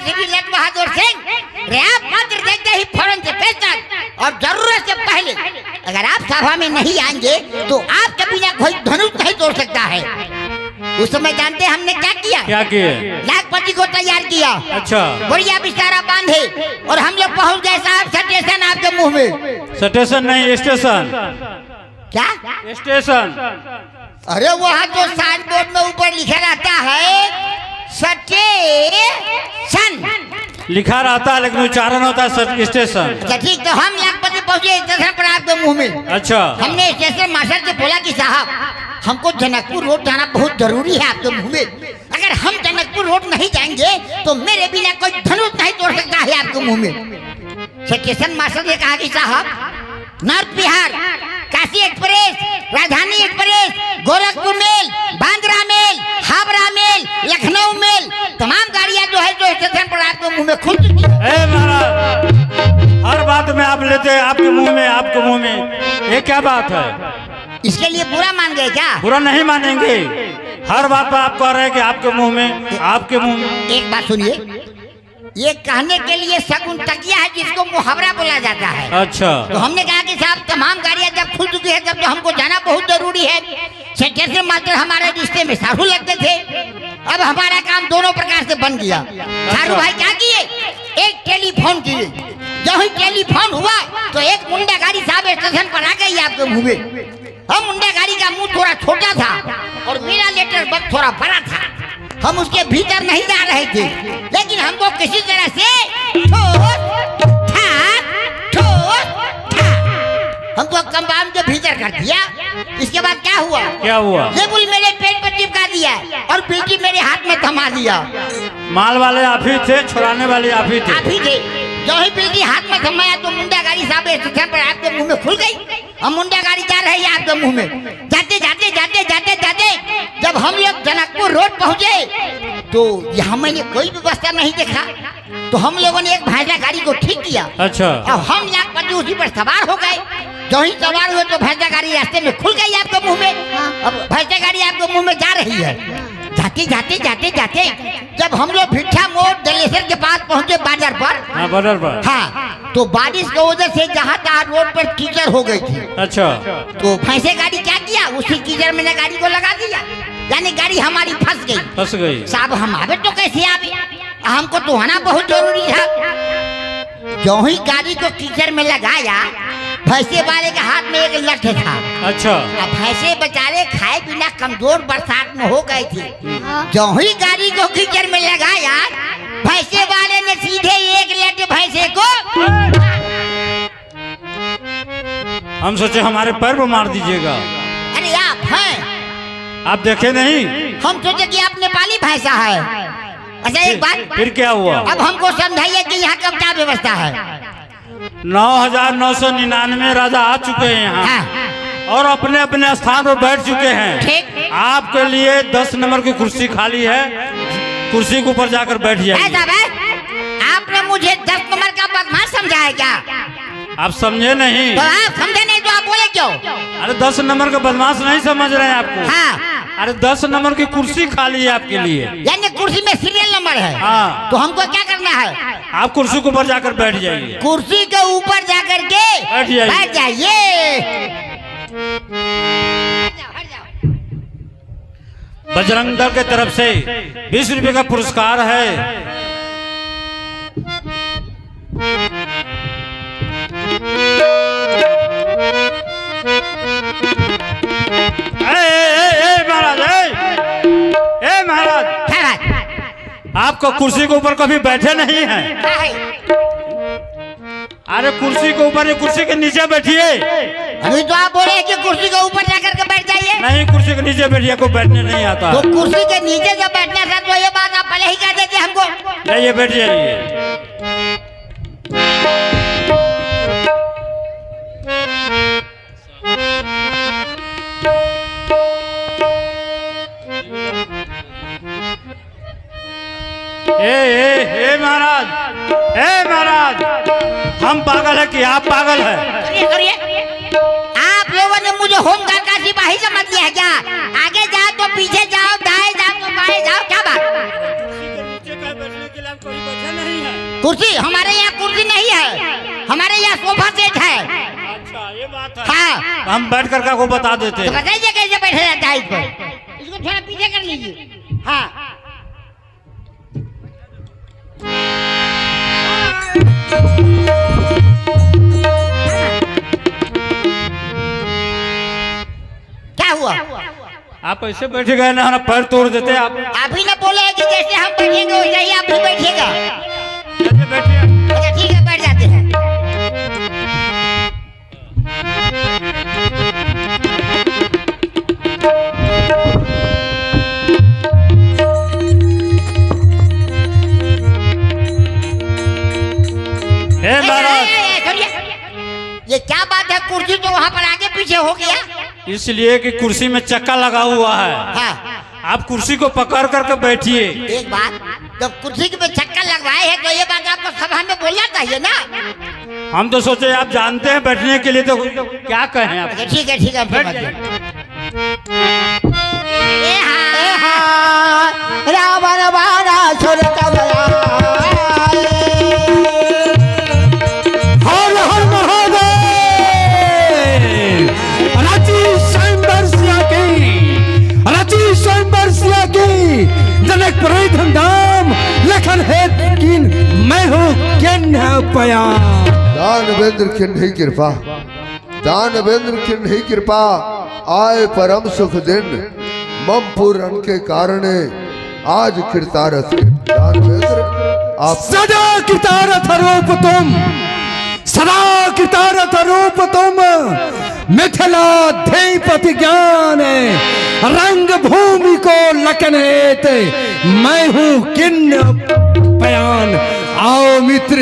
श्री लट बहादुर सिंह रे आप मात्र देखते ही फौरन से पेश और जरूरत से पहले अगर आप सभा में नहीं आएंगे तो आपके बिना कोई धनुष नहीं तोड़ सकता है। उस समय जानते हमने क्या किया? क्या किए? लाखपति को तैयार किया। अच्छा। बढ़िया बिस्तारा बांधे और हम लोग पहुंच गए साहब स्टेशन आपके मुंह में। स्टेशन नहीं स्टेशन। क्या स्टेशन? अरे वहाँ तो साइन बोर्ड में ऊपर लिखा रहता है स्टेशन लिखा रहता है लेकिन उच्चारण होता है स्टेशन। अच्छा ठीक, तो हम लाखपति पहुंचे स्टेशन पर आपके मुंह में। अच्छा। हमने स्टेशन मास्टर से बोला कि साहब हमको जनकपुर रोड जाना बहुत जरूरी है आपके मुंह में। अगर हम जनकपुर रोड नहीं जाएंगे तो मेरे बिना कोई धनुष नहीं तोड़ सकता है आपके मुंह में। स्टेशन मास्टर ने कहा कि साहब North Bihar, Kashi Express, Rajdhani Express, Gorakhpur Mail, Bandra Mail, Howrah Mail, Lucknow Mail, तमाम गाड़ियां जो है जो स्टेशन पर आपके मुंह में खुल चुकी है। महाराज हर बात में आप लेते हैं आपके मुंह में, आपके मुंह में, ये क्या बात है? इसके लिए बुरा मान गए क्या? बुरा नहीं मानेंगे, हर बात पर आप कह रहे हैं कि आपके मुंह में, आपके मुंह में। एक बात सुनिए, ये कहने के लिए शगुन तकिया है जिसको मुहावरा बोला जाता है। अच्छा। तो हमने कहा कि साहब तमाम गाड़ियां जब खुल चुकी है तब तो हमको जाना बहुत जरूरी है। स्टेशन मास्टर हमारे रिश्ते में साधु लगते थे, अब हमारा काम दोनों प्रकार से बन गया। साधु भाई क्या किए? एक टेलीफोन किए, जब ही टेलीफोन हुआ तो एक मुंडा गाड़ी साहब स्टेशन पर आ गई आपके मुंह में। हम मुंडा गाड़ी का मुंह थोड़ा छोटा था और मेरा लेटर बॉक्स थोड़ा बड़ा था। हम उसके भीतर नहीं जा रहे थे, लेकिन हमको किसी तरह से हमको कंपाउंड के भीतर कर दिया। इसके बाद क्या हुआ? क्या हुआ? लेबुल मेरे पेट पर चिपका दिया और बिल्टी मेरे हाथ में थमा दिया। माल वाले आप ही थे, छुड़ाने वाले आप ही थे? आप ही थे। जो ही बिल्टी हाथ में थमाया तो मुंडा गाड़ी साहब स्टेशन पर आपके मुंह में खुल गई। हम मुंडा गाड़ी जा रही है आपके मुंह में। जाते जाते जाते जाते जाते जब हम लोग जनकपुर रोड पहुंचे तो यहाँ मैंने कोई व्यवस्था नहीं देखा, तो हम लोगों ने एक भैंसा गाड़ी को ठीक किया। अच्छा। अब हम लाखपति उसी पर सवार हो गए। जो ही सवार हुए तो भैंसा गाड़ी रास्ते में खुल गई आपके मुंह में। अब भैंसा गाड़ी आपके मुंह में जा रही है। जाते जाते जाते जाते जब हम लोग भिट्ठा मोड़ दलेसर के पास पहुंचे बाजार पर। हाँ, बाजार पर। हाँ, तो बारिश की वजह से जहाँ तहाँ रोड पर कीचड़ हो गई थी। अच्छा। तो भैंसे गाड़ी क्या किया, उसी कीचड़ में गाड़ी को लगा दिया, यानी गाड़ी हमारी फंस गई। फंस गई। साहब हम आवे तो कैसे आवे, हमको तो आना बहुत जरूरी था। जो ही गाड़ी को कीचड़ में लगाया, भैंसे वाले के हाथ में एक लठ था। अच्छा। अब भैंसे बेचारे खाए बिना कमजोर बरसात में हो गए थे। जो ही गाड़ी को कीचड़ में लगाया, भैंसे वाले ने सीधे एक लठ भैंसे को। हम सोचे हमारे पैर पर मार दीजिएगा। अरे आप हैं? आप देखे नहीं? हम सोचे कि आप नेपाली भैंसा है। अच्छा एक बात, फिर क्या हुआ? अब हमको समझाइए कि यहाँ कब क्या व्यवस्था है? 9,999 राजा आ चुके हैं यहाँ। हाँ। और अपने अपने स्थान पर बैठ चुके हैं। ठीक। आपके लिए 10 नंबर की कुर्सी खाली है, कुर्सी के ऊपर जाकर बैठ जाइए। ऐसा है? आपने मुझे 10 नंबर का बदमाश समझा है क्या? आप समझे नहीं? तो आप समझे नहीं तो आप बोले क्यों? अरे 10 नंबर का बदमाश नहीं समझ रहे हैं आपको? हाँ। अरे 10 नंबर की कुर्सी खाली है आपके लिए। यानी कुर्सी में सीरियल नंबर है। हाँ। तो हमको क्या करना है? आप कुर्सी के ऊपर जाकर बैठ जाइए। कुर्सी के ऊपर जाकर के बैठ जाइए। बजरंग दल के तरफ से 20 रुपए का पुरस्कार है। महाराज, आपको कुर्सी के ऊपर कभी बैठे नहीं हैं? अरे कुर्सी के ऊपर, कुर्सी के नीचे बैठिए। अभी तो आप बोले कि कुर्सी के ऊपर जाकर के बैठ जाइए। नहीं, कुर्सी के नीचे बैठिए, को बैठने नहीं आता। तो कुर्सी के नीचे जब बैठना था तो ये बात आप पहले ही कह देते हमको। जाइए, बैठ जाइए। महाराज, हम पागल है कि आप पागल है? सुनिए, आप लोगों ने मुझे होमगार्ड का सिपाही समझ लिया है क्या? आगे जाओ तो पीछे जाओ, दाएं जाओ तो बाएं जाओ, क्या बात? कोई वजह नहीं है। कुर्सी हमारे यहाँ कुर्सी नहीं है, हमारे यहाँ सोफा सेट है। अच्छा ये बात है। हाँ हम बैठ कर को बता देते तो हैं। बताइए कैसे बैठा जाता है इसको, इसको थोड़ा पीछे कर लीजिए। हाँ क्या हुआ? आप ऐसे बैठ गए ना, हमारा पैर तोड़ देते आप। अभी ना बोले कि जैसे हम बैठेंगे वैसे ही आप भी बैठिएगा। चलिए बैठिए। अच्छा ठीक है, बैठ जाते हैं। हे महाराज, सुनिए, ये क्या बात है? कुर्सी तो वहाँ पर आगे पीछे हो गया। इसलिए कि कुर्सी में चक्का लगा हुआ है। हाँ आप कुर्सी को पकड़ करके बैठिए। एक बात, जब कुर्सी के पे चक्कर लगवाए हैं तो ये बात आपको सभा में बोलना चाहिए ना। हम तो सोचे आप जानते हैं बैठने के लिए, तो क्या कहें आप। अच्छा ठीक है, ठीक है, बैठ जाइए। रावण बारा छोड़ हर हर महादेव। रची स्वयंवर सिया की जनकपुरी धूमधाम लखन है किन मैं हूँ किन पया। दानवेंद्र की नहीं कृपा, दानवेंद्र की नहीं कृपा, आए परम सुख दिन मम पूरन के कारण आज कृतारथ दानवेंद्र आप सदा कृतारथ रूप तुम, सदा कृतारथ रूप तुम, मिथिलाधिपति ज्ञान रंग भूमि को लखन हेत मैं हूँ किन्न पयान। आओ मित्र